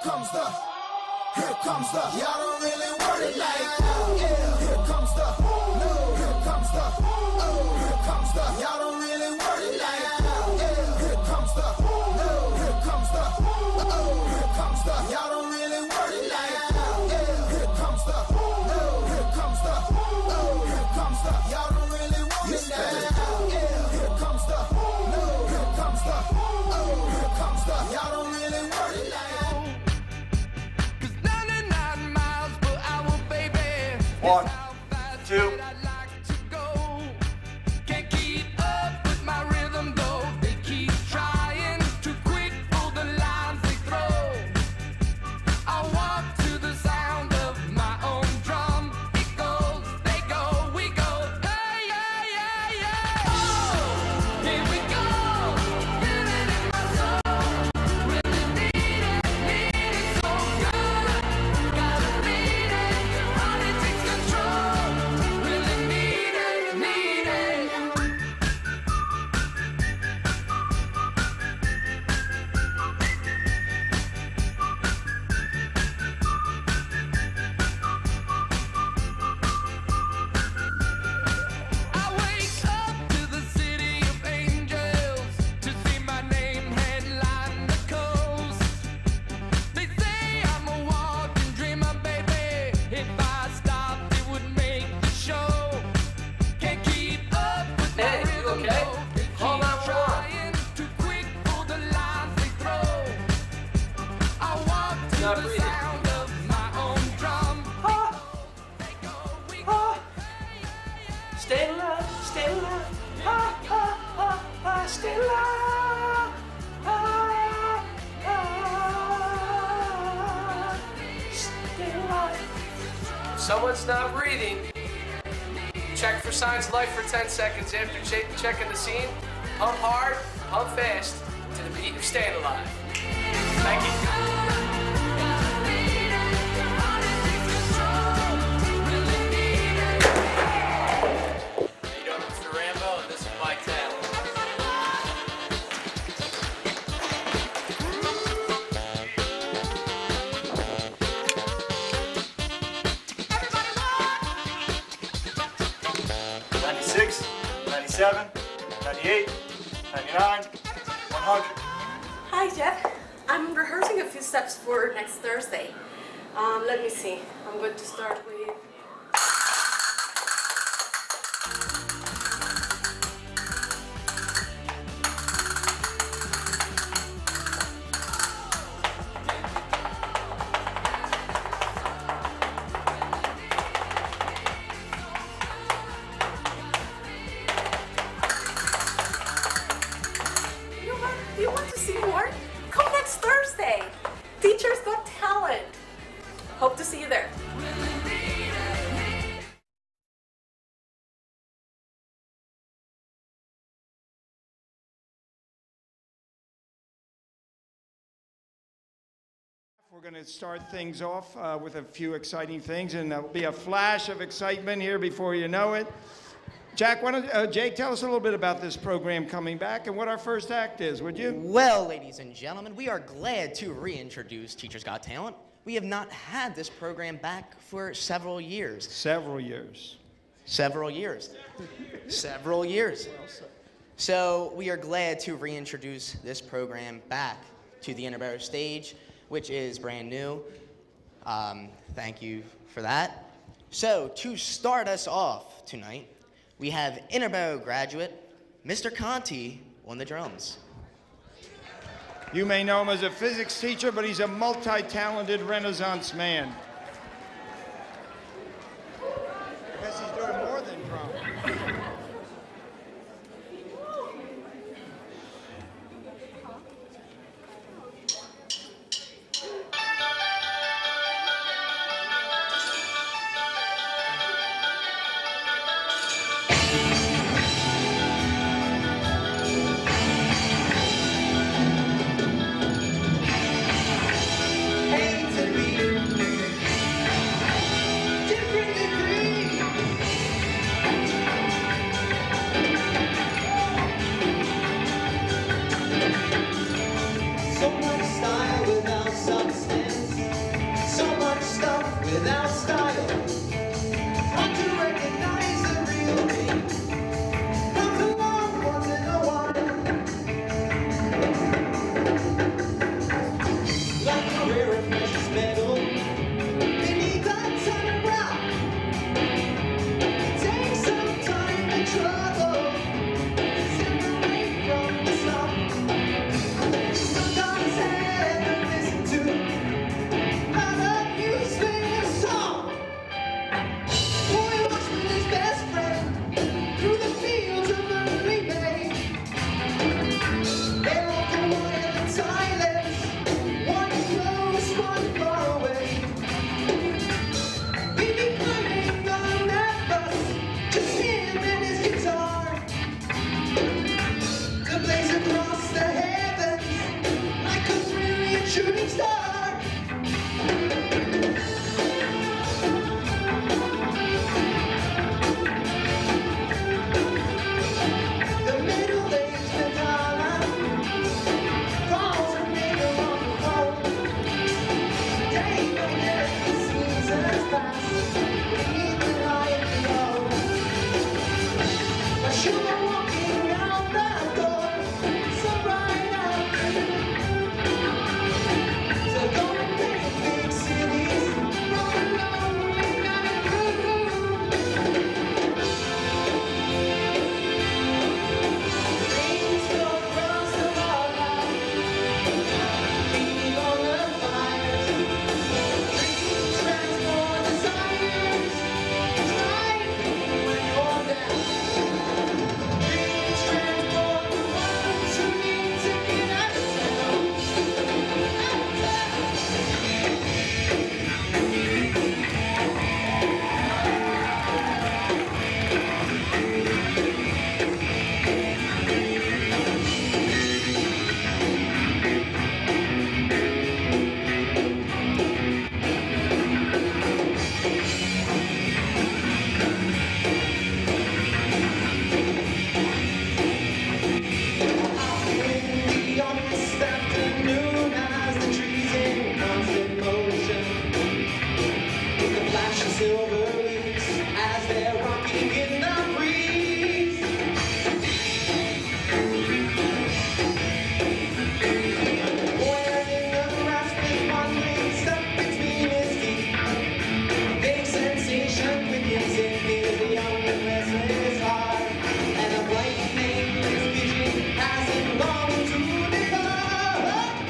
Here comes the, y'all don't really want it like that. Yeah. Here comes the, no. Here comes the, oh. Here comes the, y'all don't really want it like that. Yeah. Here comes the, no. Here comes the, oh. Here comes the, y'all don't really want it like that. Yeah. Here comes the, no. Here comes the, oh. Here comes the, y'all don't really want it like that. Yeah. Here comes the, no. Here comes the, oh. Here comes the, y'all don't really want it like that. 1, 2. Can't keep up with my rhythm though. They keep trying too quick for the lines they throw. I walk to the sound of my own drum. It goes, they go, we go. Hey, yeah, yeah, yeah. Oh, here we go. Feel it in my soul. Really need it so good. Gotta beat it. Honey takes control. Really need it, need it. I wake up to the city of angels to see my name headline the coast. They say I'm a walking dreamer, baby. If I stopped, it would make the show. Can't keep up with my Hey, you rhythm, okay? though. They Call keep 911. trying too quick for the lines they throw. I walk to Not the breathing. sound of my own drum. They go, we go. Stay alive, stay alive. Stay alive. Stay alive. If someone's not breathing, check for signs of life for 10 seconds after checking the scene. Pump hard, pump fast to the beat of Staying Alive. Thank you. You know, Mr. Rambo, and this is Mike Taylor. Everybody 96, 97, 98, 99, 100. Hi, Jeff. I'm rehearsing a few steps for next Thursday. Let me see. I'm going to start with... You know what? Do you want to see more? Come next Thursday. Teachers Got Talent. Hope to see you there. We're going to start things off with a few exciting things, and there'll be a flash of excitement here before you know it. Jack, why don't Jake, tell us a little bit about this program coming back and what our first act is, would you? Well, ladies and gentlemen, we are glad to reintroduce Teachers Got Talent. We have not had this program back for several years. Several years. Several years. Several years. So we are glad to reintroduce this program back to the Interboro stage, which is brand new. Thank you for that. So to start us off tonight, we have Interboro graduate, Mr. Conti, on the drums. You may know him as a physics teacher, but he's a multi-talented Renaissance man. I guess he's doing more than drums. Hate to be without style. Hard to recognize the real me. Comes along once in a while. Like a rare and precious metal beneath that sun brow. It takes some time and trouble to separate from the slum. Sometimes I have to listen to another new sing a song. Boy walks with his best friend through the fields of early May. They walk away in silence, one close, one far away. We'd be climbing on that bus, just him and his guitar, to blaze across the heavens like a brilliant shooting star. The middle-aged Madonna calls her neighbor on the phone. Day by day, the seasons pass, beneath the light below. But she was walking out that door so bright afternoon. So go and paint big cities from a lonely night blue. Dreams go across the water, feed on the fires. Dreams transport desires, drive me when you're down. Dreams transport the ones who need to get out of town. Windy on this afternoon as the trees in constant motion, with the flash of silver leaves as they're rocking in the breeze. Wearing a grass with one leg stuck between his teeth. Big sensation quickens in his young and restless heart, and a bright nameless vision has him longing to depart.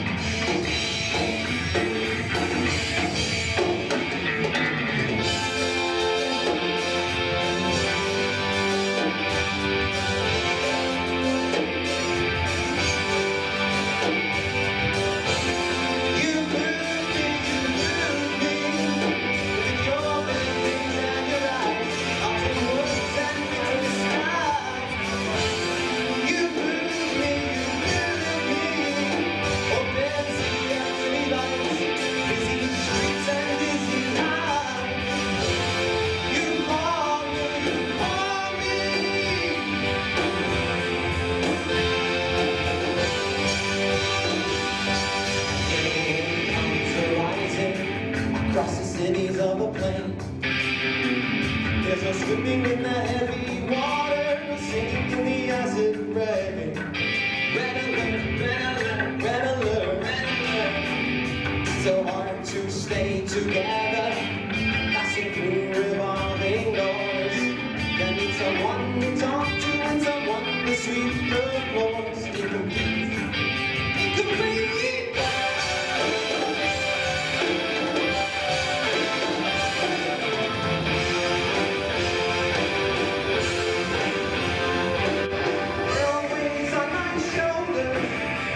You move me, with your wings and your eyes, up in woods and winter skies. You move me, oh fancy empty lights, busy streets and dizzy highs. You call me, comes horizon across the cities of the plain. There's no swimming in the heavy water, no singing in the acid rain. Red alert, red alert, red alert, red alert. So hard to stay together, passing through revolving doors. Then need someone to talk to and someone to sweep the floors. Incomplete, incomplete. There are weights on my shoulders,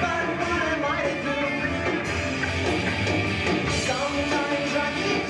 but what am I to do? Sometimes I keep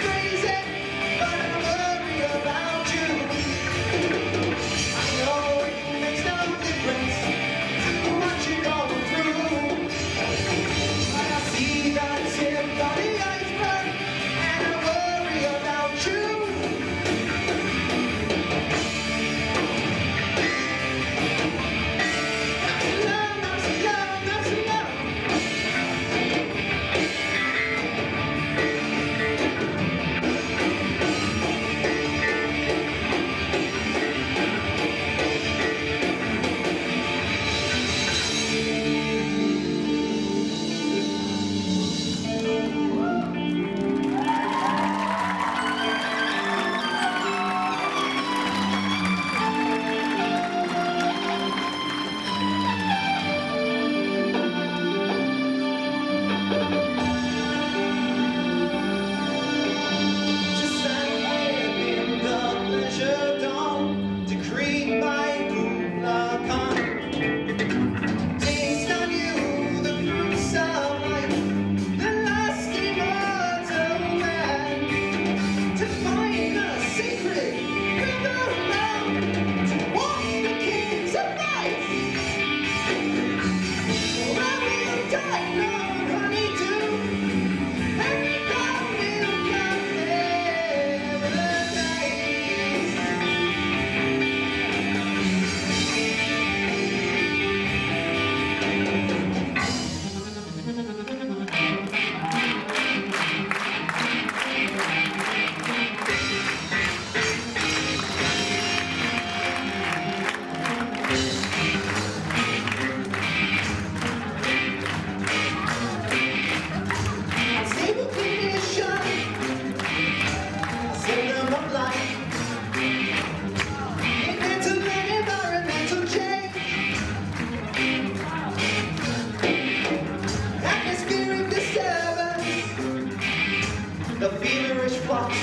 the feverish flux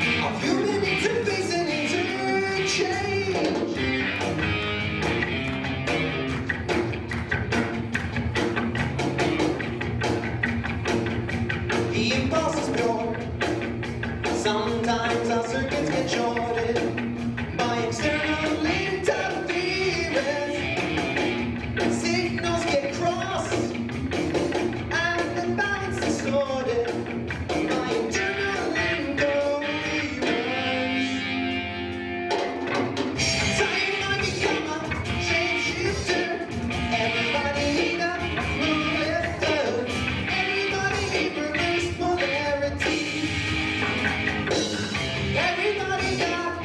of human interface and interchange. The impulse is pure. Sometimes our circuits get shorted by external interference. Signals get crossed and the balance distorted by internal incoherence. Time I become a shapeshifter. Everybody need a moon lifter. Everybody need reverse polarity. Everybody got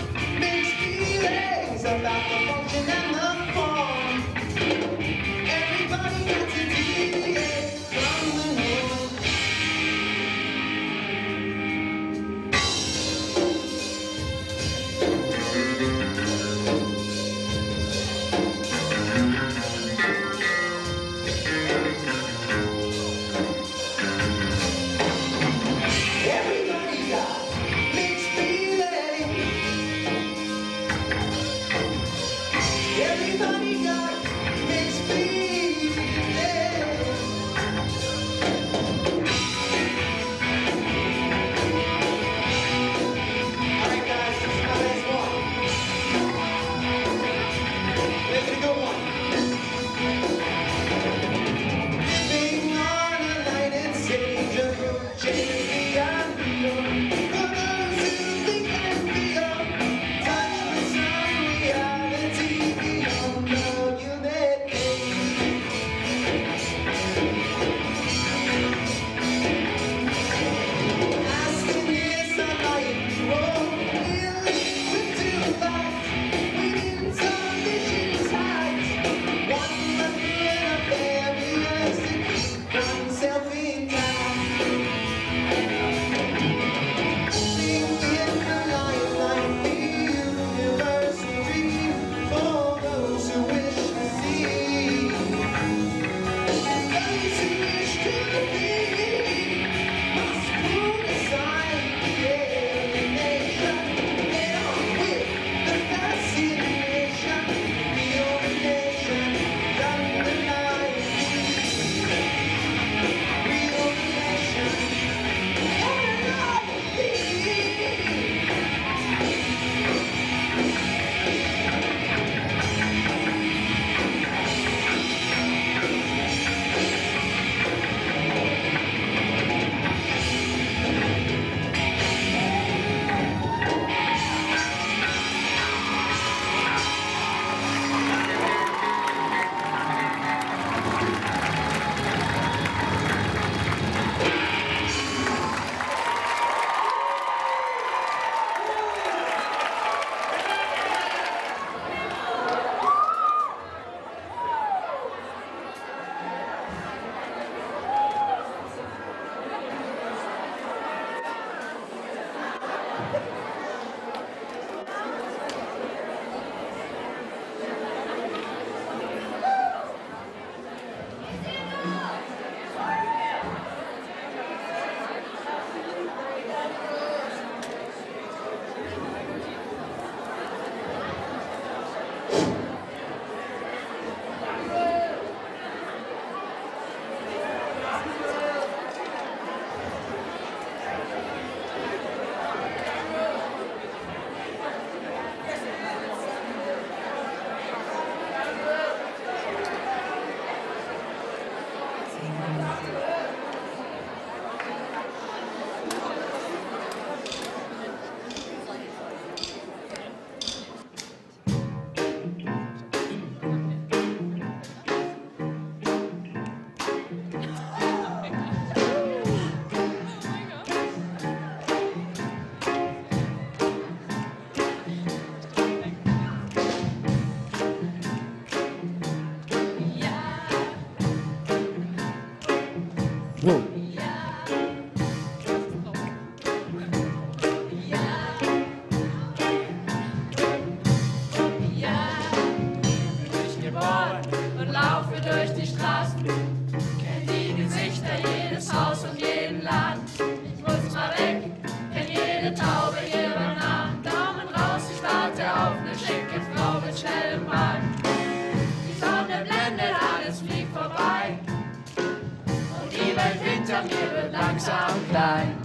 langsam klein.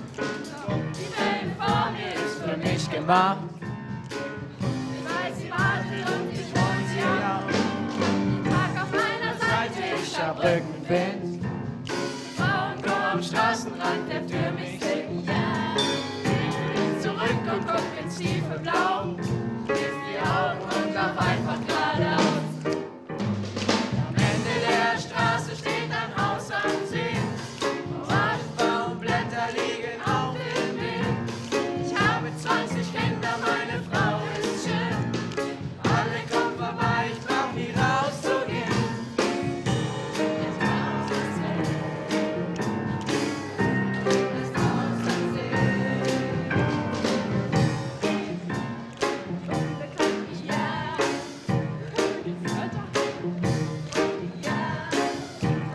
Die Welt vor mir ist für mich gemacht. Ich weiß, sie wartet und ich hol sie auf. Den Tag auf meiner Seite, ich hab Rückenwind. Frauenklo am Straßenrand, der für mich singt. Ja, ich zurück und guck ins tiefe Blau. Schließ die Augen und lauf einfach geradeaus. Am Ende der Straße steht ein Haus am See. Orangenbaumblätter liegen auf dem Weg. Ich habe 20 Kinder, meine Frau ist schön. Alle kommen vorbei, ich brauch nie rauszugehen. Das Haus ist weg. Das Haus am See.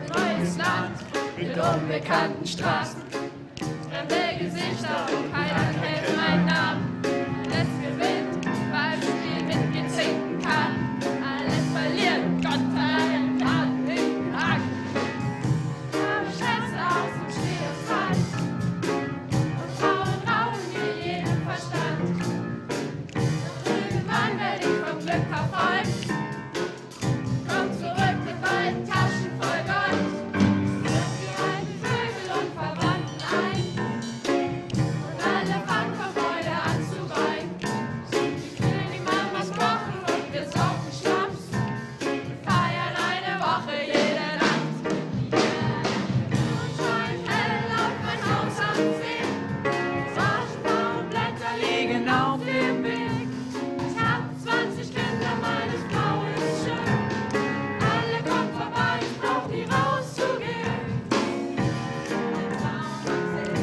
Neues Land mit unbekannten Straßen, fremde Gesichter und keiner kennt meinen Namen. Alles gewinnt, weil das Spiel mitgezinken kann. Alles verliert, Gott allen Taten hinten Haken. Aber Schätze aus dem Stehfall und Frauen rauben mir jeden Verstand. Doch irgendwann werde ich vom Glück verfolgt. Komm zurück mit beiden Taschen voll Gold. Wirf die alten Vögel und Verwandten ein. Und alle Bankgebäude anzuweihen. Ich will die Mamas kochen und wir saufen Schnaps. Wir feiern eine Woche jede Nacht. Scheint hell auf mein Haus am See. Orangenbaumblätter liegen auf dem Weg. Ich hab 20 Kinder, meine Frau ist schön. Alle kommen vorbei, ich brauch nie rauszugehen. Das Haus am See.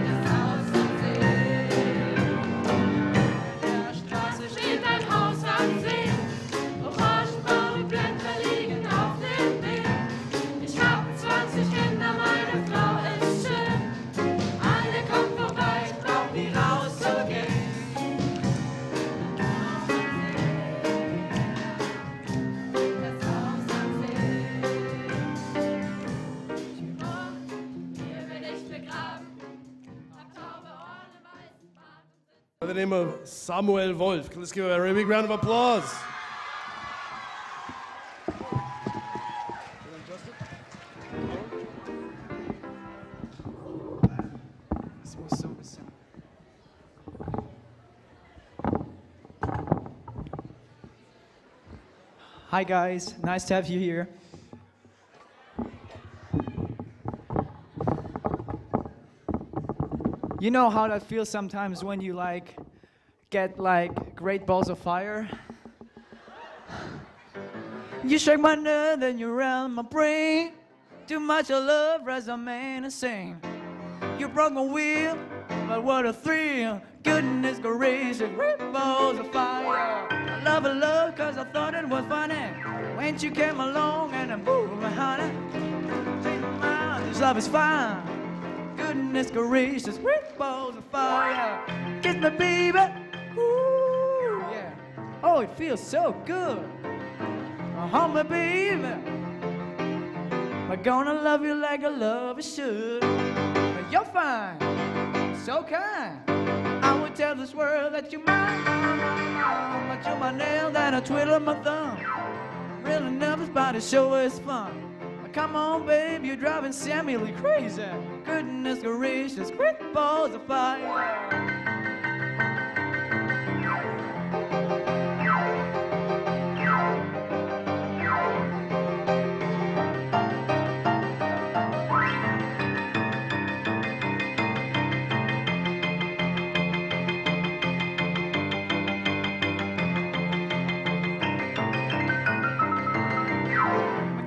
Das Haus am See. Der Straße steht ein Haus am See. Orangenbaumblätter liegen auf dem Weg. Ich hab 20 Kinder, meine Frau ist schön. Alle kommen vorbei, ich brauch nie rauszugehen. Das Haus am See. Hier bin ich begraben. Hab taube Ohren, weißen Bart und sitze. By the name of Samuel Wolf. Let's give a very big round of applause. Das muss so ein bisschen. Hi guys, nice to have you here. You know how that feels sometimes when you get great balls of fire? You shake my nerve, then you round my brain. Too much of love, resume and sing. You broke my wheel, but what a thrill. Goodness gracious, great balls of fire. I love, cause I thought it was funny. When you came along and I moved, honey. This love is fine. Goodness gracious, great balls of fire. Kiss me, baby. Ooh, yeah. Oh, it feels so good. Hold me, baby. I'm gonna love you like a lover should. You're fine, so kind. I would tell this world that you're mine, but you're my nail that I twiddle my thumb. I'm really nervous, but it sure is fun. Come on, babe, you're driving Samuel crazy. Goodness gracious, great balls of fire.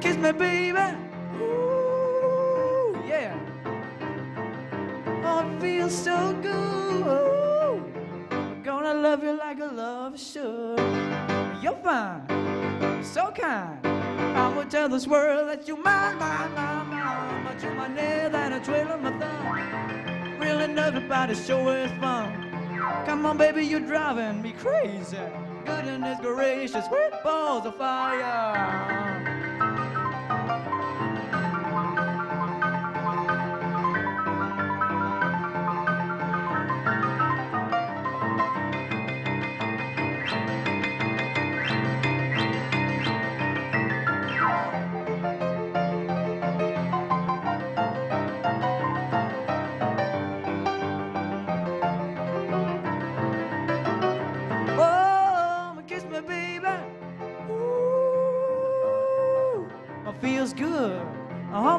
Kiss me, baby. Ooh, yeah. Oh, it feels so good. I'm gonna love you like a lover should. You're fine, so kind. I would tell this world that you're mine, but you're my nail and a trail of my thumb. Really nervous about it, sure is fun. Come on, baby, you're driving me crazy. Goodness gracious, great balls of fire.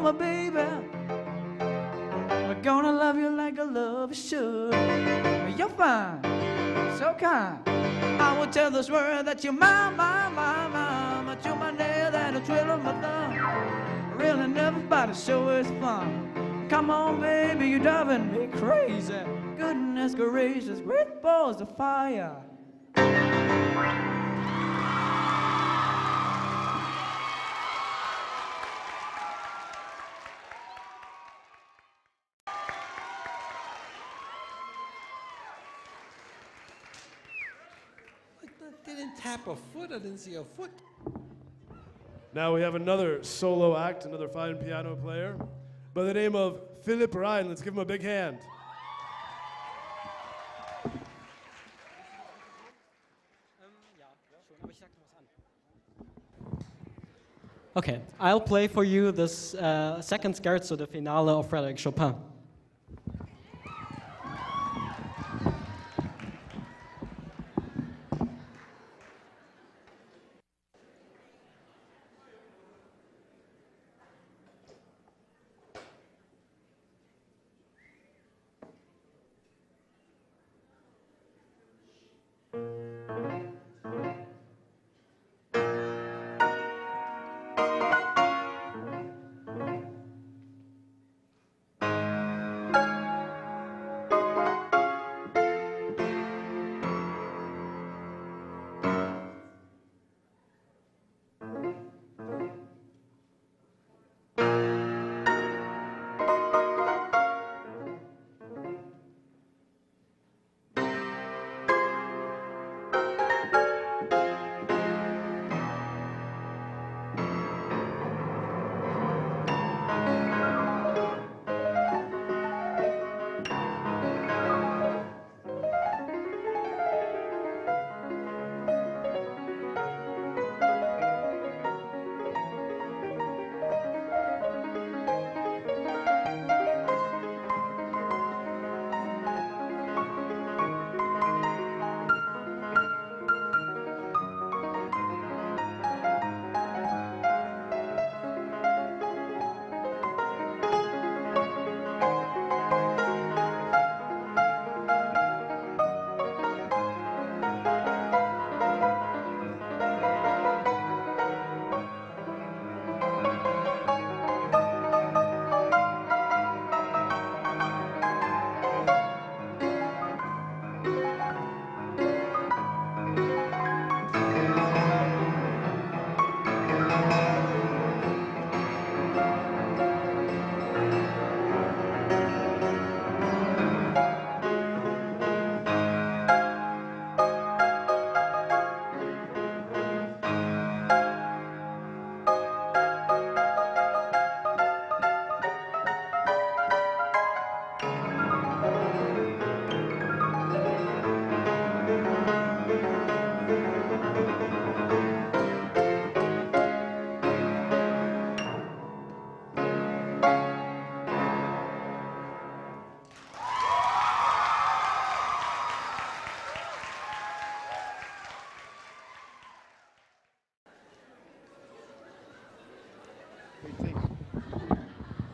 my baby. I'm gonna love you like a lover should. You're fine, so kind. I will tell this world that you're mine, but you're my nail that'll twiddle of my thumb. Really never about to show us fun. Come on, baby, you're driving me crazy. Goodness gracious, great balls of fire. I didn't tap a foot. I didn't see a foot. Now we have another solo act, another fine piano player by the name of Philip Ryan. Let's give him a big hand. Okay, I'll play for you this second scherzo, the finale of Frédéric Chopin.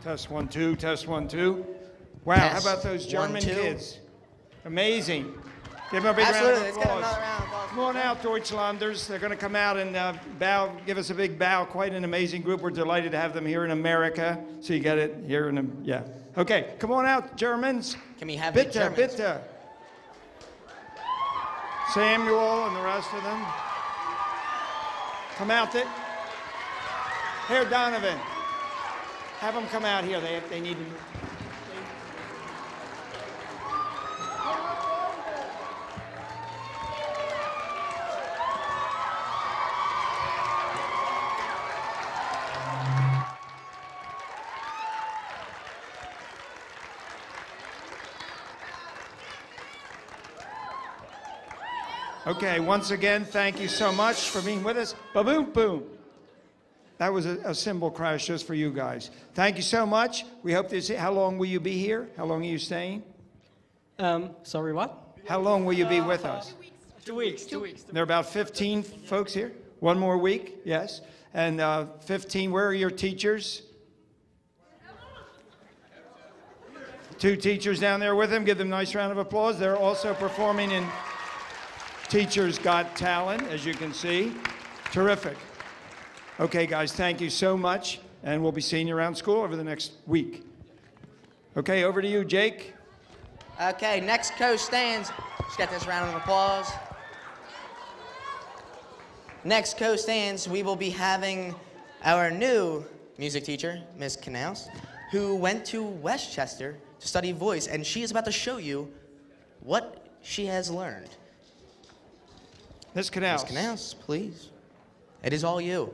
Test 1 2, test 1 2. Wow, Test how about those German 1 2. kids? Amazing. Give them a big Absolutely. round Let's of get applause. another round of applause. Come on out, Deutschlanders. They're going to come out and bow, give us a big bow. Quite an amazing group. We're delighted to have them here in America. So you got it here in, yeah. Okay, come on out, Germans. Can we have the Bitte, Germans? bitte. Samuel and the rest of them. Come out there. Here, Donovan. Have them come out here. They need to. Okay, once again, thank you so much for being with us. Ba-boom, boom. That was a cymbal crash just for you guys. Thank you so much. We hope to see. How long will you be here? How long are you staying? Sorry, what? How long will you be with us? 2 weeks. 2 weeks. There are about 15 folks here. One more week, yes. And 15, where are your teachers? two teachers down there with him. Give them a nice round of applause. They're also performing in Teachers Got Talent, as you can see. Terrific. Okay, guys, thank you so much, and we'll be seeing you around school over the next week. Okay, over to you, Jake. Okay, next co-stands. Let's get this round of applause. Next co-stands, we will be having our new music teacher, Miss Canals, who went to Westchester to study voice, and she is about to show you what she has learned. Miss Canals. Miss Canals, please. It is all you.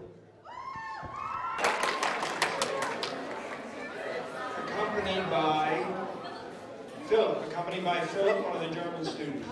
Accompanied by Philip, one of the German students.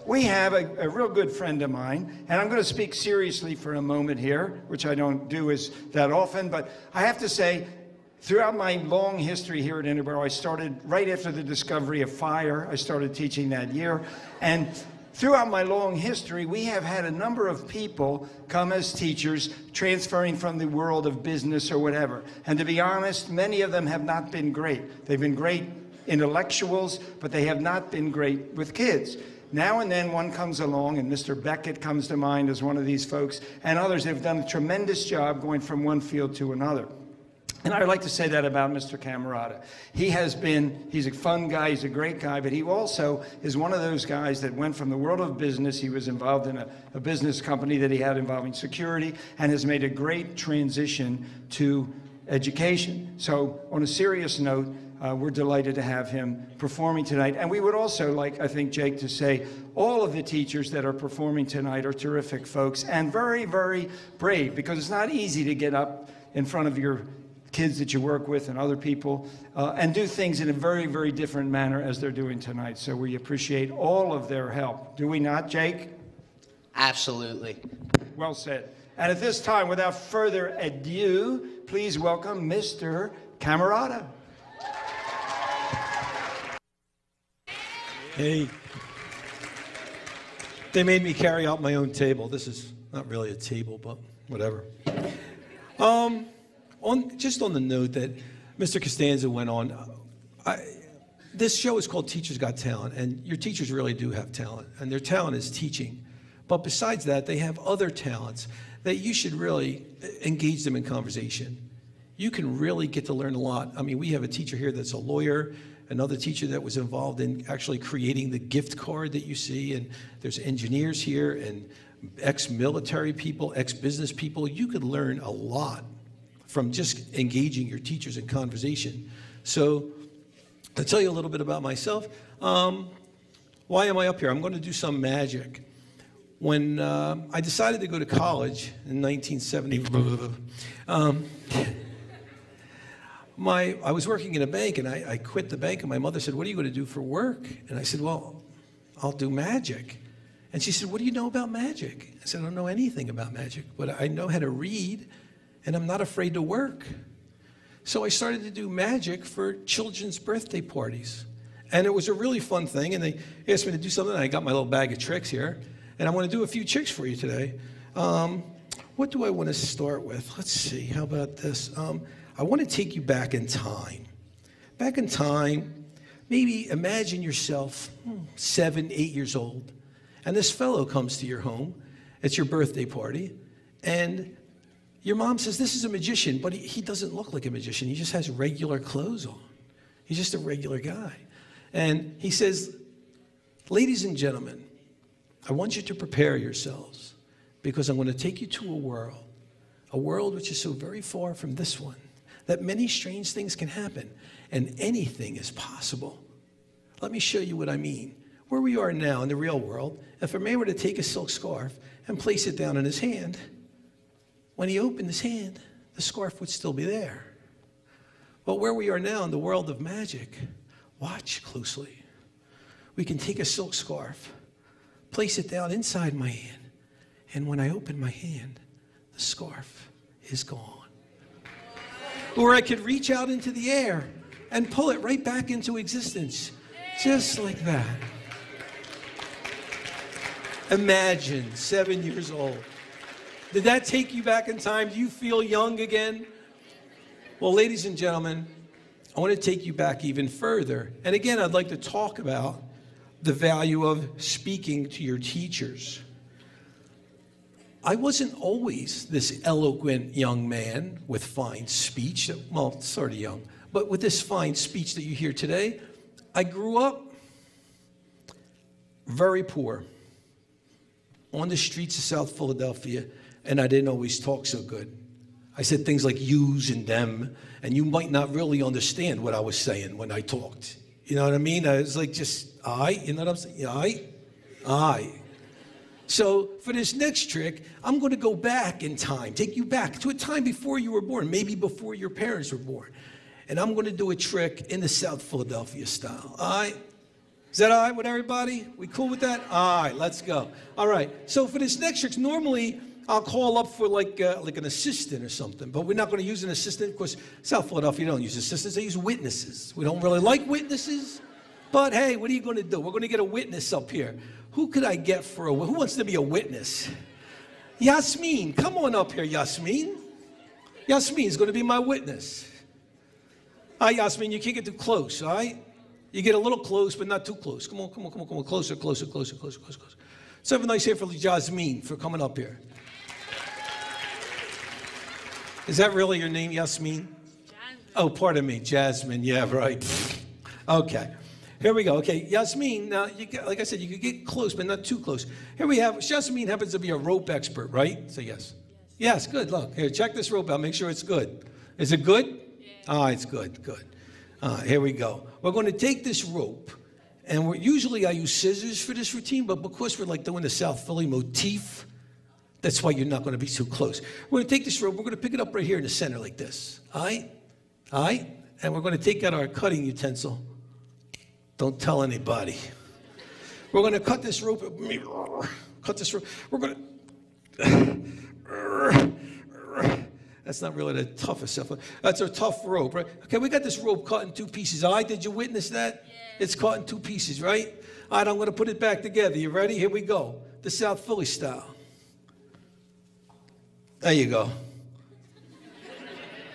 We have a real good friend of mine, and I'm going to speak seriously for a moment here, which I don't do that often, but I have to say, throughout my long history here at Interboro, I started right after the discovery of fire. I started teaching that year, and throughout my long history, we have had a number of people come as teachers transferring from the world of business or whatever. And to be honest, many of them have not been great. They've been great intellectuals, but they have not been great with kids. Now and then one comes along, and Mr. Beckett comes to mind as one of these folks, and others have done a tremendous job going from one field to another. And I'd like to say that about Mr. Camerata. He's a fun guy, he's a great guy, but he also is one of those guys that went from the world of business. He was involved in a business company that he had involving security, and has made a great transition to education. So on a serious note, we're delighted to have him performing tonight. And we would also like, I think, Jake, to say all of the teachers that are performing tonight are terrific folks and very, very brave, because it's not easy to get up in front of your kids that you work with and other people and do things in a very, very different manner as they're doing tonight. So we appreciate all of their help. Do we not, Jake? Absolutely. Well said. And at this time, without further ado, please welcome Mr. Camerata. Hey, they made me carry out my own table. This is not really a table, but whatever. Just on the note that Mr. Costanza went on, this show is called Teachers Got Talent, and your teachers really do have talent, and their talent is teaching. But besides that, they have other talents that you should really engage them in conversation. You can really get to learn a lot. I mean, we have a teacher here that's a lawyer, another teacher that was involved in actually creating the gift card that you see, and there's engineers here and ex-military people, ex-business people. You could learn a lot from just engaging your teachers in conversation. So to tell you a little bit about myself, why am I up here? I'm going to do some magic. When I decided to go to college in 1970, I was working in a bank, and I quit the bank, and my mother said, "What are you going to do for work?" And I said, "Well, I'll do magic." And she said, what do you know about magic? I said, I don't know anything about magic, but I know how to read, and I'm not afraid to work. So I started to do magic for children's birthday parties. And it was a really fun thing, and they asked me to do something, and I got my little bag of tricks here, and I want to do a few tricks for you today. What do I want to start with? Let's see, how about this? I want to take you back in time. Back in time, maybe imagine yourself 7, 8 years old, and this fellow comes to your home. It's your birthday party, and your mom says, this is a magician, but he doesn't look like a magician. He just has regular clothes on. He's just a regular guy. And he says, ladies and gentlemen, I want you to prepare yourselves because I'm going to take you to a world which is so very far from this one, that many strange things can happen and anything is possible. Let me show you what I mean. Where we are now in the real world, if a man were to take a silk scarf and place it down in his hand, when he opened his hand, the scarf would still be there. But where we are now in the world of magic, watch closely. We can take a silk scarf, place it down inside my hand, and when I open my hand, the scarf is gone. Or I could reach out into the air and pull it right back into existence, just like that. Imagine, 7 years old. Did that take you back in time? Do you feel young again? Well, ladies and gentlemen, I want to take you back even further. And again, I'd like to talk about the value of speaking to your teachers. I wasn't always this eloquent young man with fine speech. Well, sort of young, but with this fine speech that you hear today. I grew up very poor on the streets of South Philadelphia, and I didn't always talk so good. I said things like yous and them, and you might not really understand what I was saying when I talked. You know what I mean? I was like, just, you know what I'm saying? I. So for this next trick, I'm going to go back in time, take you back to a time before you were born, maybe before your parents were born. And I'm going to do a trick in the South Philadelphia style. All right? Is that all right with everybody? We cool with that? All right, let's go. All right, so for this next trick, normally I'll call up for like an assistant or something, but we're not going to use an assistant because South Philadelphia don't use assistants, they use witnesses. We don't really like witnesses, but hey, what are you going to do? We're going to get a witness up here. Who could I get for who wants to be a witness? Yasmin, come on up here, Yasmin. Yasmin's going to be my witness. All right, Yasmin, you can't get too close, all right? You get a little close, but not too close. Come on, come on, come on, come on. Closer, closer, closer, closer, closer, closer. Let's have a nice hand for Jasmine for coming up here. Is that really your name, Yasmin? Jasmine. Oh, pardon me, Jasmine. Yeah, right. Okay. Here we go. Okay, Yasmin, now, like I said, you could get close, but not too close. Here we have, Yasmin happens to be a rope expert, right? Say yes. Yes, good. Look, here, check this rope out. Make sure it's good. Is it good? Yeah. Oh, it's good, good. Here we go. We're going to take this rope, and usually I use scissors for this routine, but because we're like doing the South Philly motif, that's why you're not going to be too close. We're going to take this rope, we're going to pick it up right here in the center like this. All right? All right? And we're going to take out our cutting utensil. Don't tell anybody. We're going to cut this rope. Cut this rope. We're going to... That's not really the toughest stuff. That's a tough rope, right? Okay, we got this rope cut in two pieces. All right, did you witness that? Yeah. It's cut in two pieces, right? All right, I'm going to put it back together. You ready? Here we go. The South Philly style. There you go.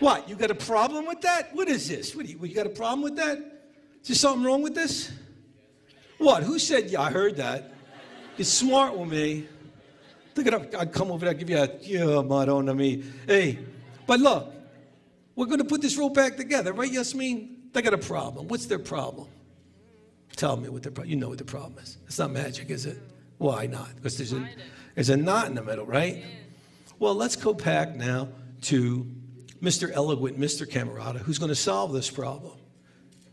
What, you got a problem with that? What is this? What, you got a problem with that? Is there something wrong with this? What, who said, yeah, I heard that. You're smart with me. Look it up. I'd come over there, give you a, yeah, Madonna me. Hey, but look, we're going to put this rope back together, right, Yasmin? They got a problem. What's their problem? Tell me what their problem. You know what the problem is. It's not magic, is it? Why not? Because there's a knot in the middle, right? Well, let's go back now to Mr. Eloquent, Mr. Camerata, who's going to solve this problem.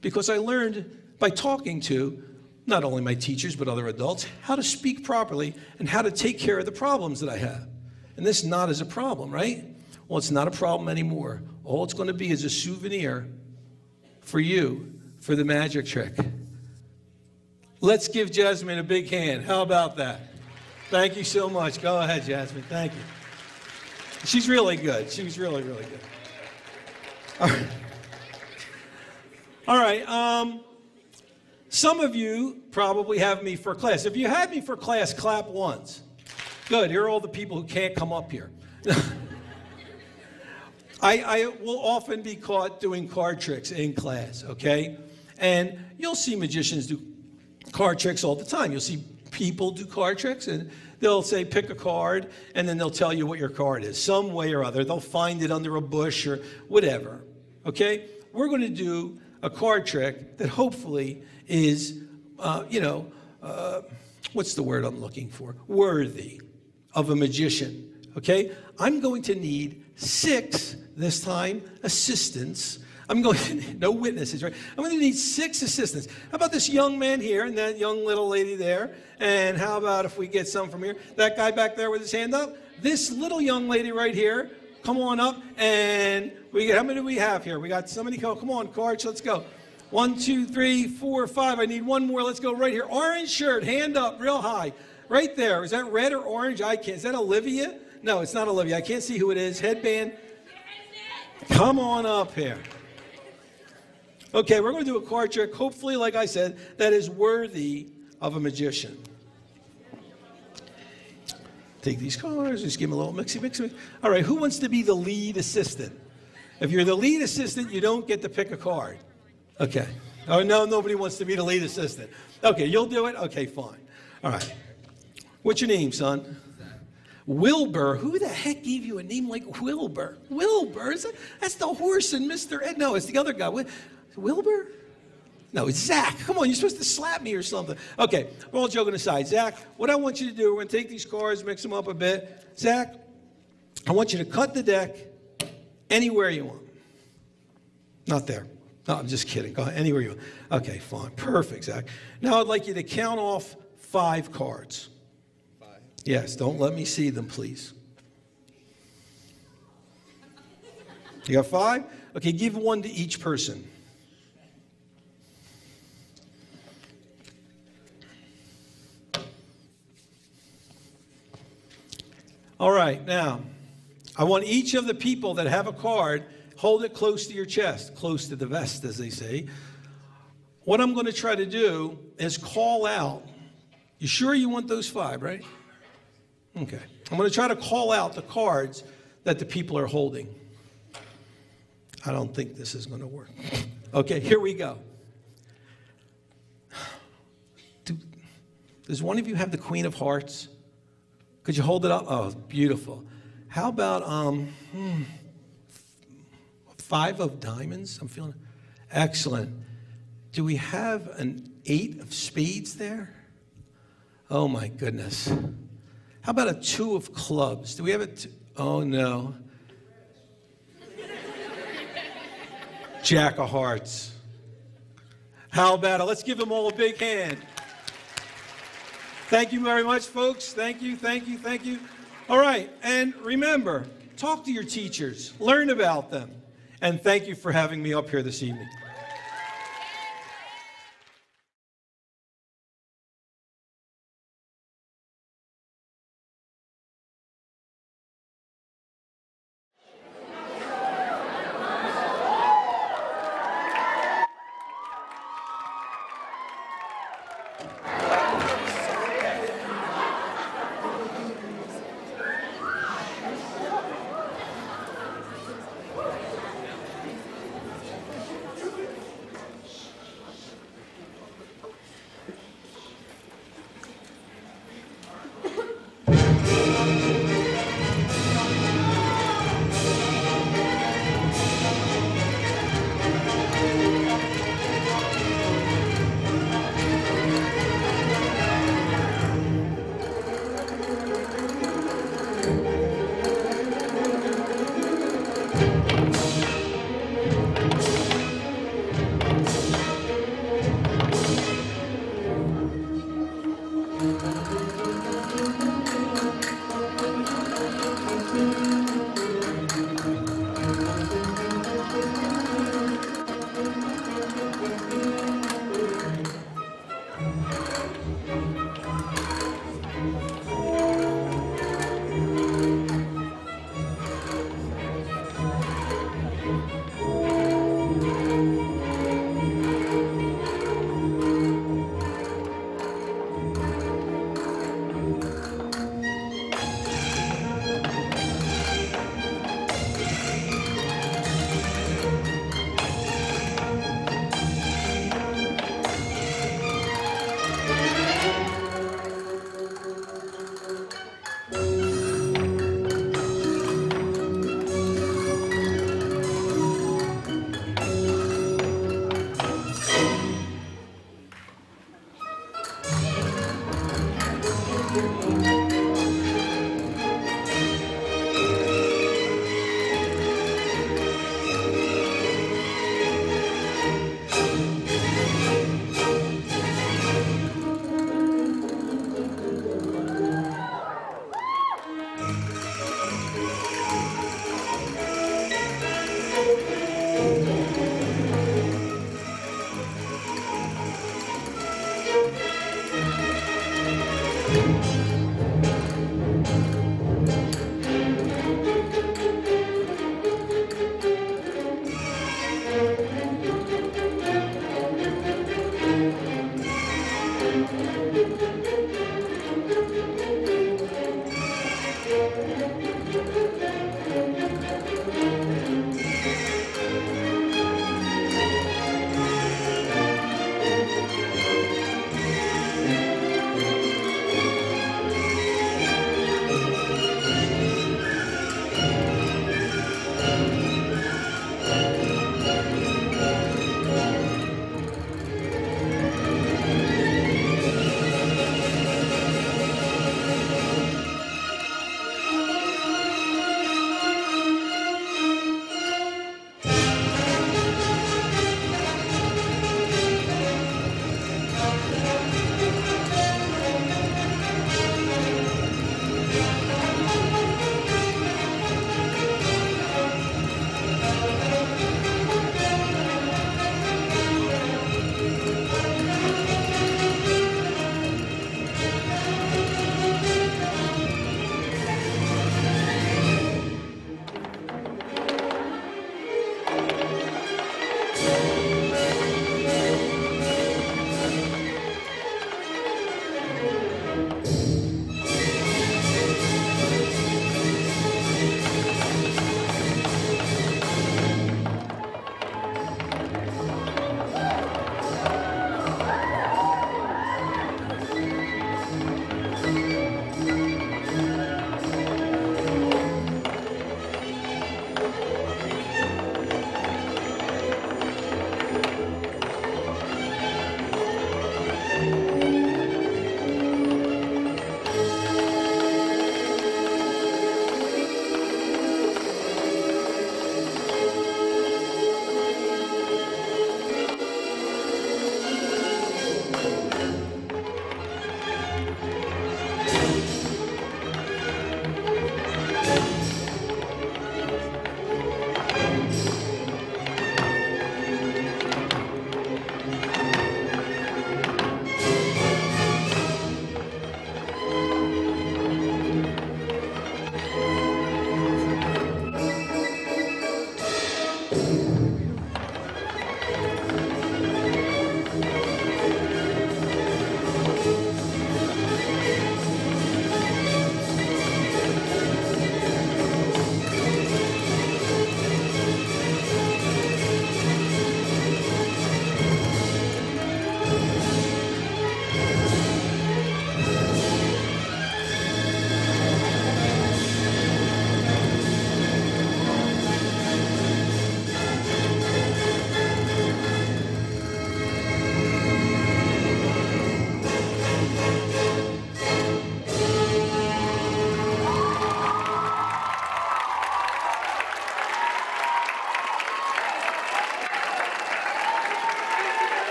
Because I learned by talking to not only my teachers, but other adults, how to speak properly and how to take care of the problems that I have. And this knot is a problem, right? Well, it's not a problem anymore. All it's going to be is a souvenir for you for the magic trick. Let's give Jasmine a big hand. How about that? Thank you so much. Go ahead, Jasmine. Thank you. She's really good. She's really, really good. All right. Some of you probably have me for class. If you had me for class, clap once. Good. Here are all the people who can't come up here. I will often be caught doing card tricks in class, okay? And you'll see magicians do card tricks all the time. You'll see people do card tricks, and they'll say, pick a card, and then they'll tell you what your card is, some way or other. They'll find it under a bush or whatever, okay? We're going to do a card trick that hopefully is, what's the word I'm looking for? Worthy of a magician, okay? I'm going to need 6, this time, assistants. No witnesses, right? I'm going to need 6 assistants. How about this young man here and that young little lady there? And how about if we get some from here? That guy back there with his hand up? This little young lady right here. Come on up. And how many do we have here? We got so many. Come on, cards. Let's go. 1, 2, 3, 4, 5. I need one more. Let's go right here. Orange shirt. Hand up real high. Right there. Is that red or orange? I can't. Is that Olivia? No, it's not Olivia. I can't see who it is. Headband. Come on up here. Okay, we're going to do a card trick, hopefully, like I said, that is worthy of a magician. Take these cards, just give them a little mixy. All right, who wants to be the lead assistant? If you're the lead assistant, you don't get to pick a card. Okay. Oh, no, nobody wants to be the lead assistant. Okay, you'll do it? Okay, fine. All right. What's your name, son? Wilbur. Who the heck gave you a name like Wilbur? Wilbur? That's the horse and Mr. Ed. No, it's the other guy. Wilbur? No, it's Zach. Come on, you're supposed to slap me or something. Okay, we're all joking aside. Zach, what I want you to do, we're going to take these cards, mix them up a bit. Zach, I want you to cut the deck anywhere you want. Not there. No, I'm just kidding. Go ahead, anywhere you want. Okay, fine. Perfect, Zach. Now I'd like you to count off 5 cards. 5? Yes, don't let me see them, please. You got 5? Okay, give 1 to each person. All right, now, I want each of the people that have a card, hold it close to your chest, close to the vest, as they say. What I'm going to try to do is call out. You sure you want those 5, right? Okay. I'm going to try to call out the cards that the people are holding. I don't think this is going to work. Okay, here we go. Does one of you have the Queen of Hearts? Could you hold it up? Oh, beautiful. How about 5 of diamonds? I'm feeling excellent. Do we have an 8 of spades there? Oh my goodness. How about a 2 of clubs? Do we have a 2? Oh no. Jack of hearts. How about it? Let's give them all a big hand. Thank you very much, folks. Thank you. All right, and remember, talk to your teachers, learn about them, and thank you for having me up here this evening.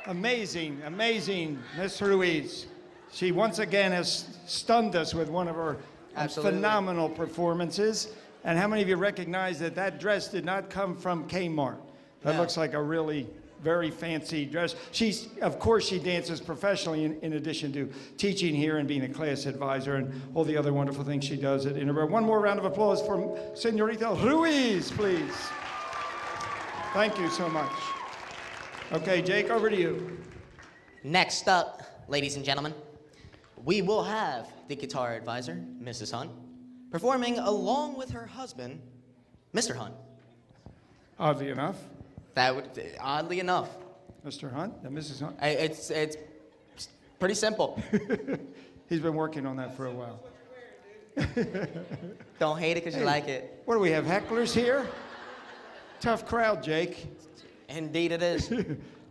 Amazing, amazing, Miss Ruiz. She once again has stunned us with one of her phenomenal performances. And how many of you recognize that that dress did not come from Kmart? That looks like a really very fancy dress. She's, of course, she dances professionally in addition to teaching here and being a class advisor and all the other wonderful things she does at Interboro. One more round of applause for Senorita Ruiz, please. Thank you so much. Okay, Jake, over to you. Next up, ladies and gentlemen, we will have the guitar advisor, Mrs. Hunt, performing along with her husband, Mr. Hunt. Oddly enough. That would, oddly enough. Mr. Hunt and Mrs. Hunt? It's pretty simple. He's been working on that for a while. Don't hate it because you like it. What do we have, hecklers here? Tough crowd, Jake. Indeed it is.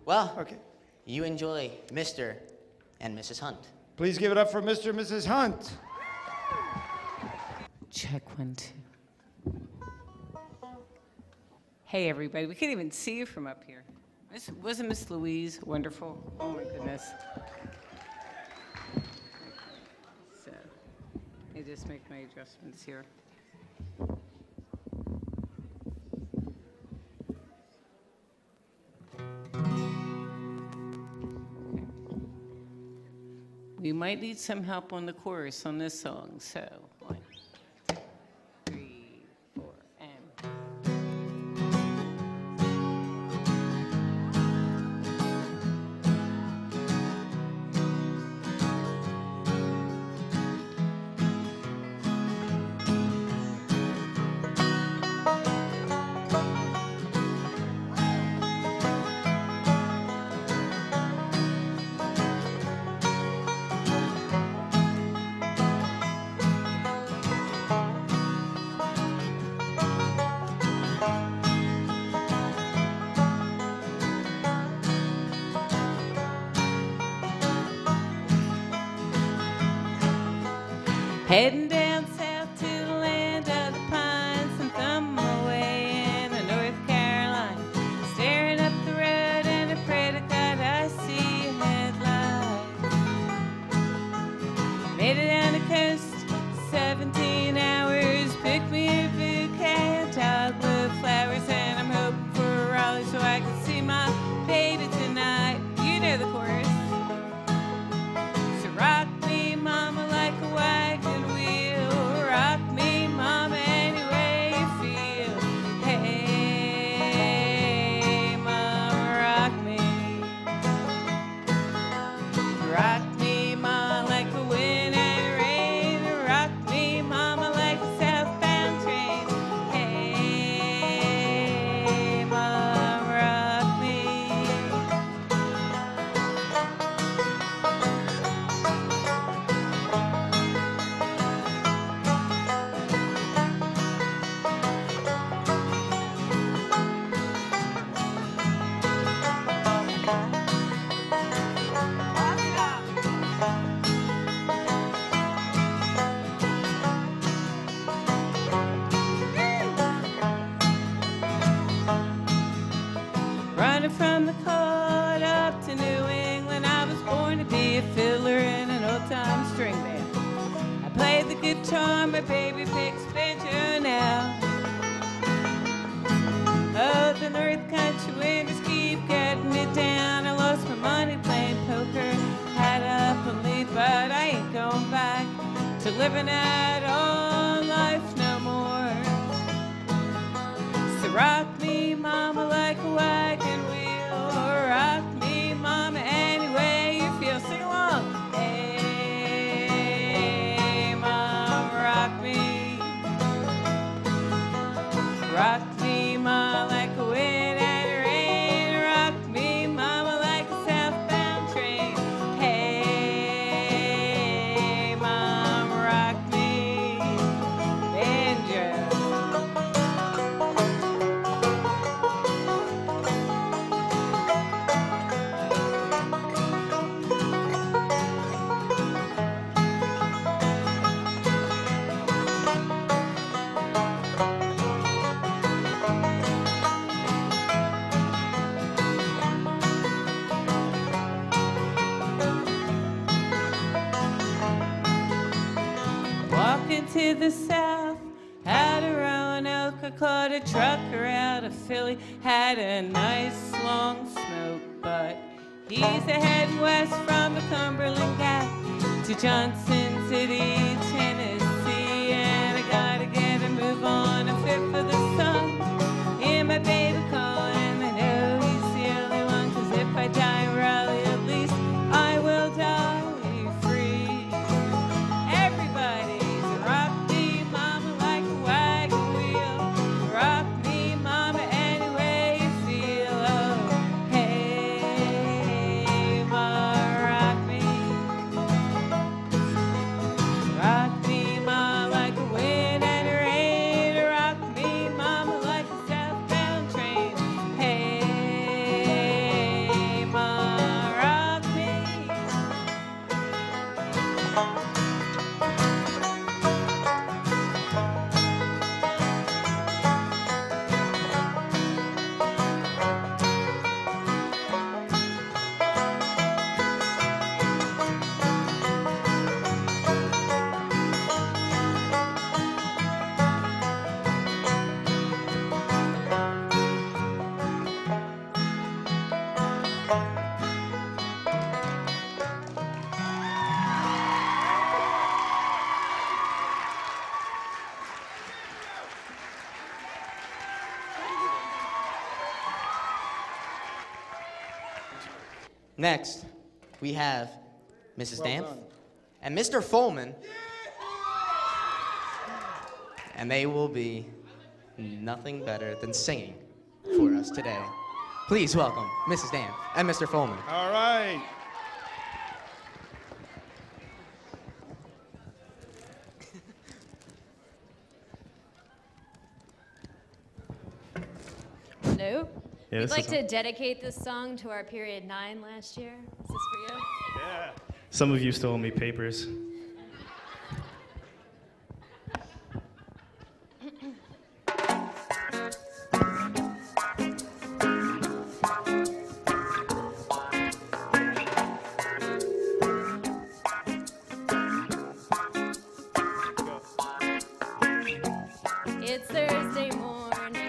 Well, okay. You enjoy Mr. and Mrs. Hunt. Please give it up for Mr. and Mrs. Hunt. Check 1, 2. Hey, everybody. We can't even see you from up here. Wasn't Miss Louise wonderful? Oh, my goodness. So, let me just make my adjustments here. We might need some help on the chorus on this song, so 1, 2, 3, 4, and... Heading down south to the land of the pines and thumbing my way into North Carolina. Staring up the road and I pray to God I see headlights. Made it down the coast, 17 hours. Picked me a bouquet of dogwood flowers and I'm hoping for a Raleigh so I can see my baby tonight. You know the chorus. So rock me, mama, like a wagon wheel. Rock me, mama, any way you feel. Hey, mama, rock me. Rock me, mama, like a wind and rain. Rock me, mama, like a southbound train. Hey, mama, rock me. Running from the cold up to New England, I was born to be a fiddler in an old-time string band. I played the guitar, my baby picks banjo now. Oh, the North Country winters keep getting it down. I lost my money playing poker, had up a lead, but I ain't going back to living that old life no more. So rock me, mama, like a wagon wheel. Rock me, mama, any way you feel. Sing along. Hey, mama, rock me. Rock me, mama, like a wind and rain. Rock me, mama, like a southbound train. Hey, mama, rock me. Banjo. Walking to the south, out of Roanoke, I caught a trucker out of Philly, had a nice long smoke, but he's heading west from the Cumberland Gap to Johnson City, Tennessee, and I gotta get a move on, I'm fit for the sun, hear my baby calling, I know he's the only one, 'cause if I die in Raleigh, at least I will die free. Everybody's rock me, mama, like a wagon wheel. Rock me, mama, any way you feel. Oh, hey, mama, rock me. Rock me, mama, like a wind and rain. Rock me, mama, like a southbound train. Hey, mama, rock me. Next, we have Mrs. Well Danf done. and Mr. Folman. And they will be nothing better than singing for us today. Please welcome Mrs. Danf and Mr. Folman. All right. Hello. Yeah, We'd this like is to dedicate this song to our period 9 last year. Is this for you? Some of you stole me papers.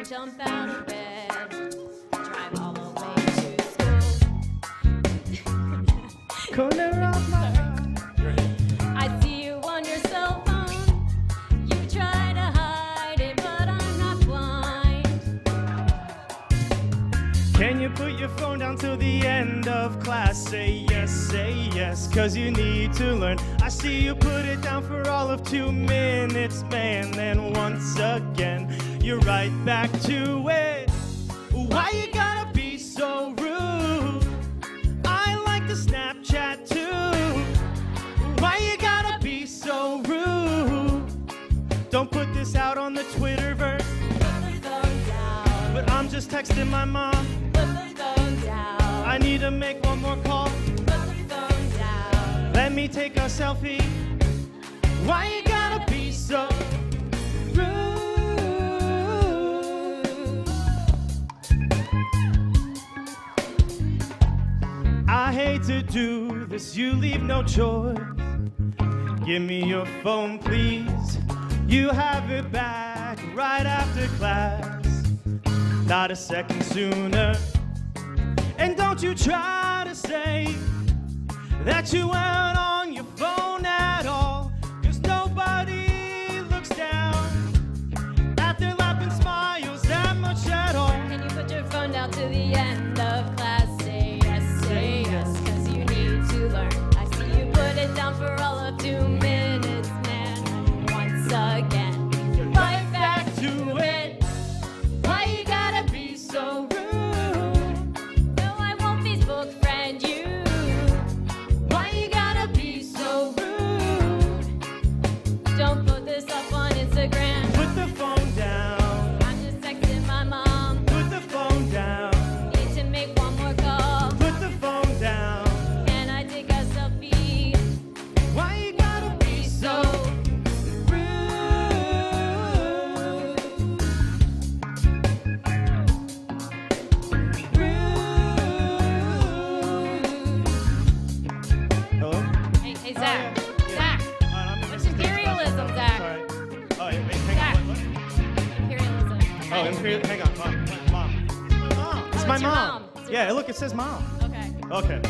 don't jump out of bed. Drive all the way to school. Corner of my I see you on your cell phone. You try to hide it, but I'm not blind. Can you put your phone down till the end of class? Say yes, cause you need to learn. I see you put it down for all of 2 minutes, man. Then once again, you're right back to it. Why you gotta be so rude? I like the Snapchat too. Why you gotta be so rude? Don't put this out on the Twitterverse. But I'm just texting my mom. I need to make one more call. Let me take a selfie. Why you gotta be so rude? I hate to do this, you leave no choice. Give me your phone, please. You have it back right after class. Not a second sooner. And don't you try to say that you weren't on your phone at all, 'cause nobody looks down at their lap and smiles that much at all. Can you put your phone down to the end of class? Say yes, 'cause you need to learn. I see you put it down for all of 2 minutes, man. Once again, you're right back to it. Why you gotta be so rude? No, I won't Facebook friend you. Why you gotta be so rude? Don't put this up on Instagram. Put the phone down. I'm just texting my mom. Put the phone down. Need to make one more call. Put the phone down. Can I take a selfie? Why you gotta be so rude? Hello? Hey, Zach. Zach. What's imperialism, Zach? Sorry. Oh, yeah, wait, hang on. What? Imperialism. Oh, imperial. Hang on, mom. It's my it's your mom. mom. It's your Yeah, look, it says mom. Okay. Okay.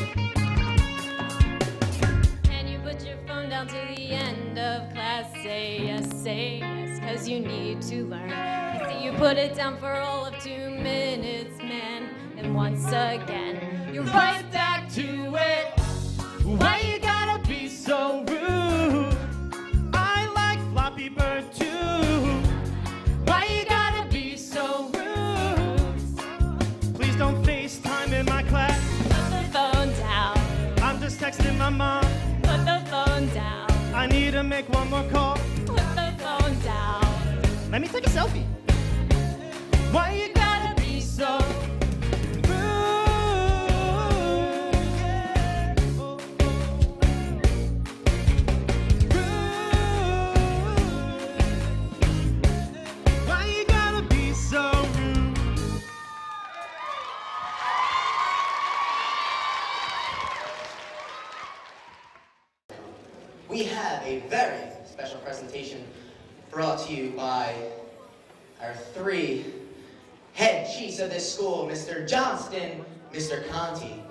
Can you put your phone down to the end of class? Say yes, 'cause you need to learn. I see you put it down for all of 2 minutes, man. And once again, you're right back to it. Why you gotta be so rude? I like Floppy Bird too. Why you gotta be so rude? Please don't FaceTime in my class. Put the phone down. I'm just texting my mom. Put the phone down. I need to make one more call. Put the phone down. Let me take a selfie. Why you gotta be so rude? Why you gotta be so rude? We have a very special presentation brought to you by our 3 head chiefs of this school, Mr. Johnston, Mr. Conti,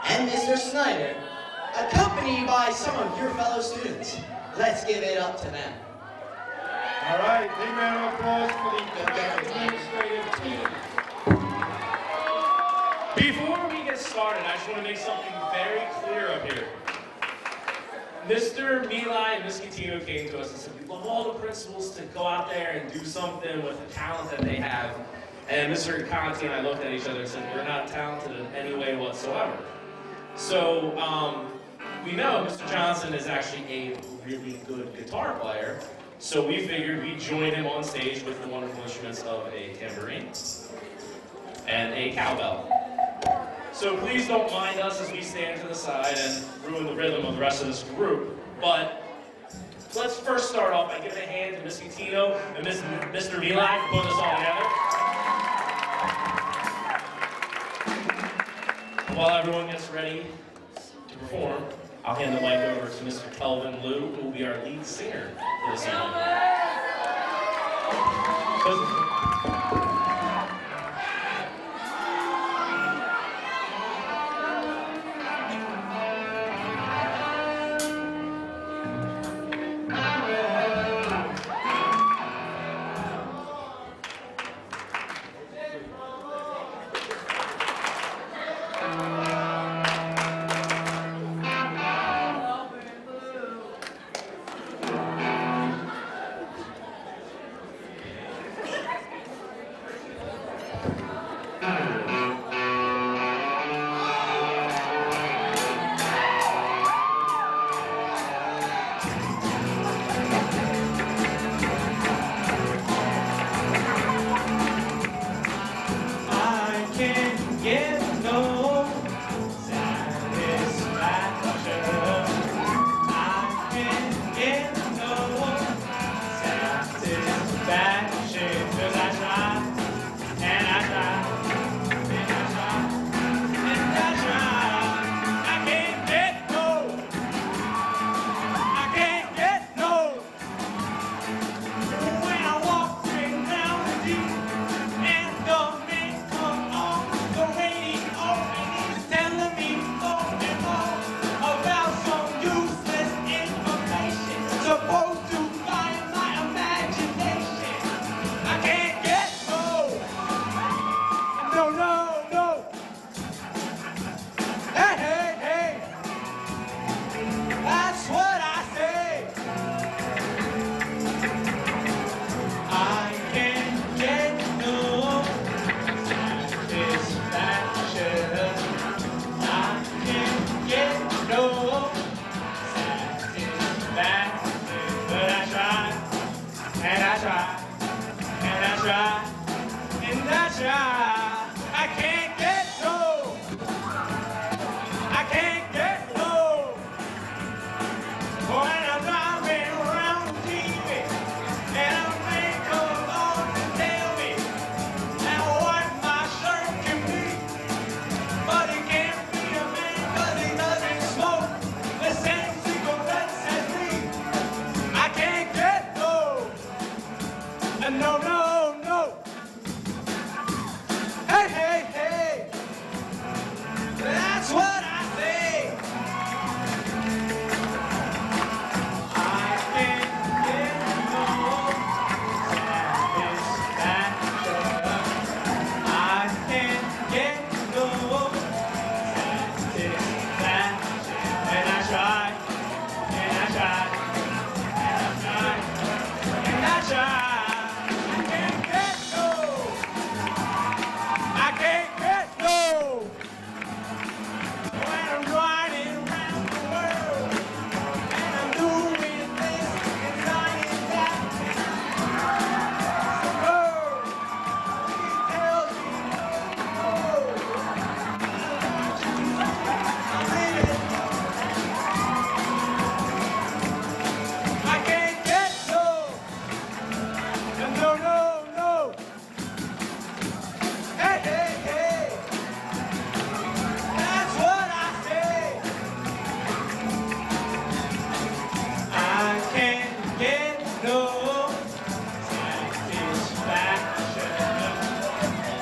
and Mr. Snyder, accompanied by some of your fellow students. Let's give it up to them. All right, big round of applause for the administrative team. Before we get started, I just want to make something very clear up here. Mr. Milai and Ms. Catino came to us and said, we love all the principals to go out there and do something with the talent that they have. And Mr. Conti and I looked at each other and said, we're not talented in any way whatsoever. So we know Mr. Johnson is actually a really good guitar player. So we figured we'd join him on stage with the wonderful instruments of a tambourine and a cowbell. So please don't mind us as we stand to the side and ruin the rhythm of the rest of this group. But let's first start off by giving a hand to Ms. Catino and Mr. Milai for putting this all together. While everyone gets ready to perform, I'll hand the mic over to Mr. Kelvin Liu, who will be our lead singer for this evening. get no satisfaction. I can't get no satisfaction. 'Cause I try, and I try, and I try, and I try. I can't get no. I can't get no. When I walking down the deep and the man come on the radio and he's telling me more and more about some useless information supposed to find my imagination. I can't get no. No, no, no. Hey, hey, hey. That's what I say. I can't get no satisfaction. I can't get no satisfaction. But I try, and I try, and I try, and I try. I can't get no. I can't get no. When I'm driving around the TV, and a man comes along and tell me now what my shirt can be. But he can't be a man 'cause he doesn't smoke the same cigarettes as me. I can't get no. No, no, no. Hey, hey, hey. That's what I say. I can't get no satisfaction. I can't get no satisfaction. And I try, and I try, and I try, and I try. I can't get no. I can't get no. When I'm riding around the world, and I'm doing this and trying that. The girl, she tells me, oh, I'm leaving. I can't get no. No, no, no. Hey, hey, hey. That's what I say. I can't get no satisfaction.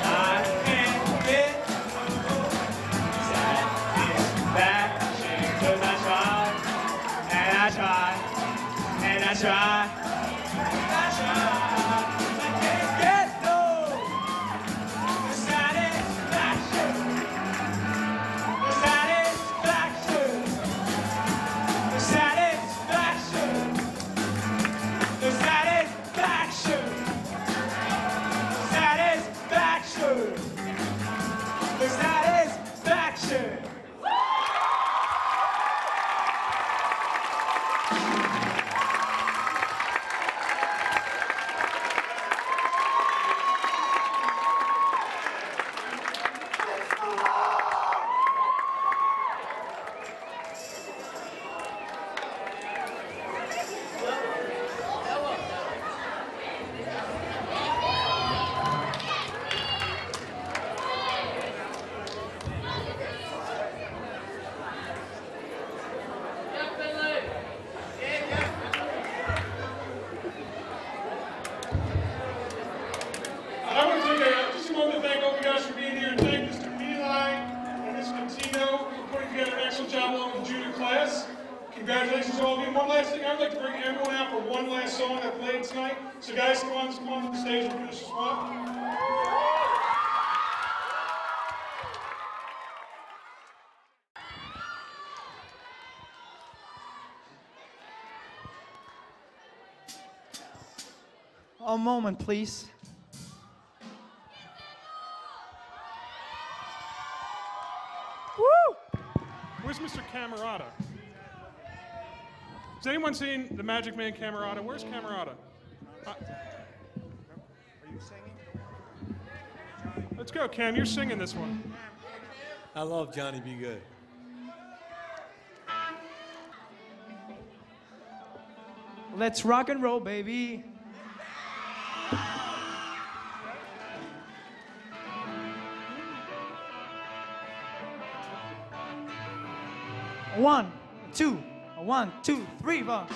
I can't get no satisfaction. 'Cause I try, and I try, and I try, and I try. I can't get no satisfaction. Satisfaction. Satisfaction. Satisfaction. Satisfaction. Satisfaction. I want to take just a moment to thank all you guys for being here and thank Mr. Eli and Ms. Contino for putting together an excellent job along with the junior class. Congratulations to all of you. One last thing, I'd like to bring everyone out for one last song I played tonight. So guys, come on to the stage and finish this one. A moment, please. Woo! Where's Mr. Camerata? Has anyone seen the Magic Man Camerata? Where's Camerata? Are you singing? Let's go, Cam. You're singing this one. I love Johnny Be Good. Let's rock and roll, baby. One, two, 1, 2, 3, 4.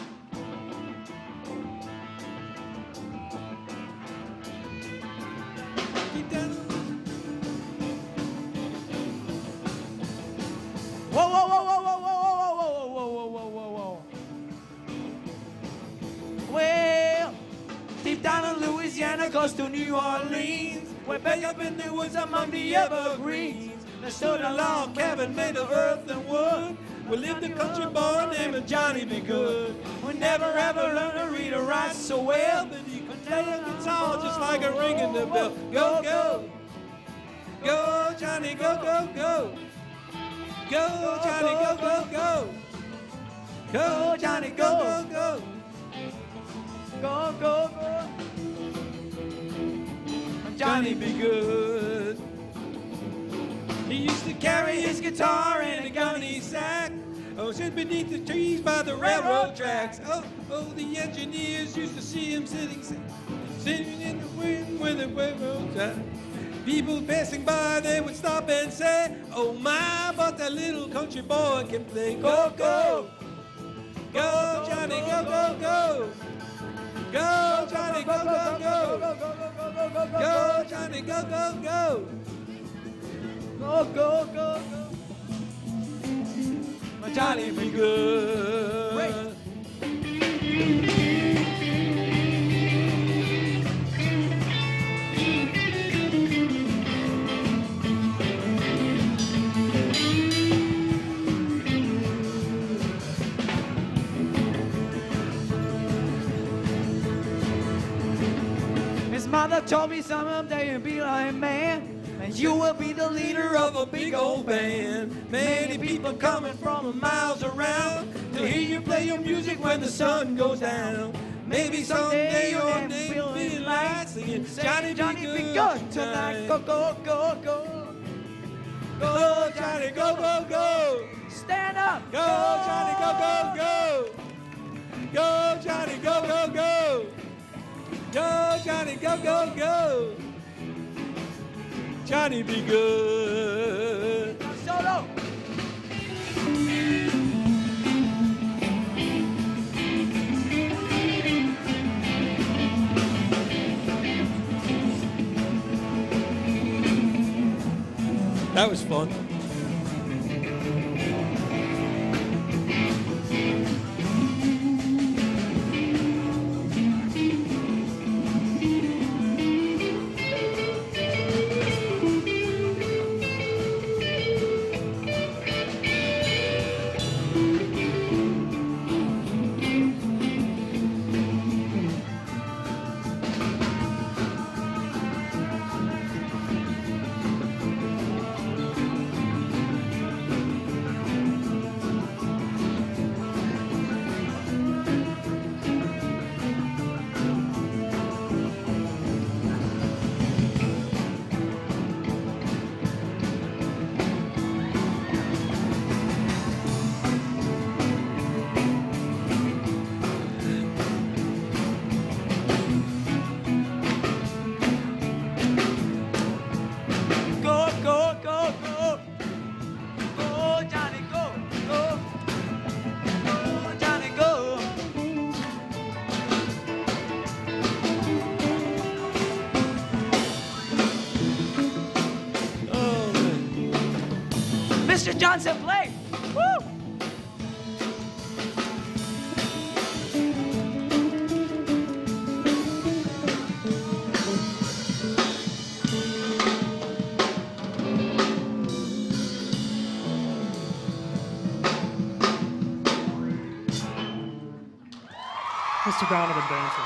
Whoa, whoa, whoa, whoa, whoa, whoa, whoa, whoa, whoa, whoa, whoa, whoa. Well, deep down in Louisiana, close to New Orleans, way back up in the woods among the evergreens, there stood a log cabin made of earth and wood. We lived a country boy named Johnny Be Good. We never ever learned to read or write so well, but he could play a guitar just like a ringing the bell. Go, go, go, Johnny, go, go, go. Go, Johnny, go, go, go. Go, Johnny, go, go, go. Go, go, go. Johnny Be Good. He used to carry his guitar and a gunny sack. Oh, sit beneath the trees by the railroad tracks. Oh, oh, the engineers used to see him sitting in the wind with a railroad track. People passing by, they would stop and say, oh my, but that little country boy can play. Go, go, go, Johnny, go, go, go. Go, Johnny, go, go, go. Go, Johnny, go, go, go. Go, go, go, go. My Johnny Be Good. Great. His mother told me someday you'll be like man. And you will be the leader of a big old band. Many people coming from miles around to hear you play your music when the sun goes down. Maybe someday your name will be like singing Johnny Be Good tonight. Go, go, go, go. Go, Johnny, go, go, go. Stand up. Go, Johnny, go, go, go. Go, Johnny, go, go, go. Go, Johnny, go, go, go. Johnny Be Good. Solo. That was fun. Mr. Johnson, play. Woo! Mr. Donovan Dancer.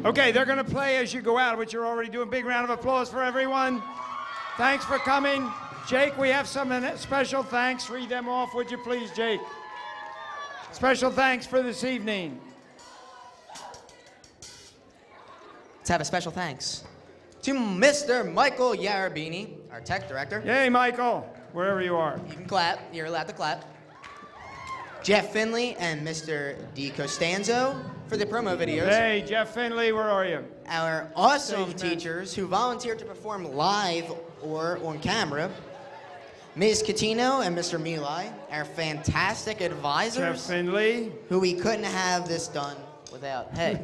Okay, they're going to play as you go out, which you're already doing. Big round of applause for everyone. Thanks for coming. Jake, we have some special thanks. Read them off, would you please, Jake? Special thanks for this evening. to have a special thanks to Mr. Michael Yarabini, our tech director. Yay, Michael, wherever you are. You can clap. You're allowed to clap. Jeff Finley and Mr. D. Costanzo for the promo videos. Hey, Jeff Finley, where are you? Our awesome Stage man. teachers who volunteered to perform live or on camera. Ms. Catino and Mr. Milai, our fantastic advisors. Jeff Finley. Who we couldn't have this done without. Hey.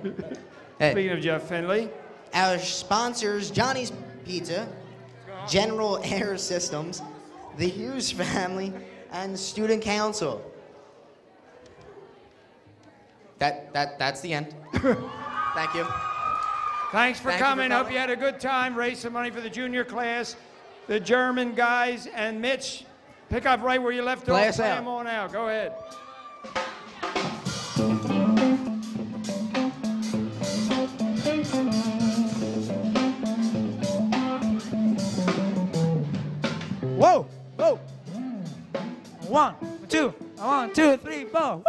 Hey. Speaking of Jeff Finley. Our sponsors, Johnny's Pizza, General Air Systems, the Hughes family, and Student Council. That's the end. Thank you. Thanks for Thank you coming. for Hope coming. you had a good time. Raise some money for the junior class. The German guys and Mitch, pick up right where you left off. Play us Play out. them on out. Go ahead. Whoa, whoa. 1, 2, 1, 2, 3, 4. Woo.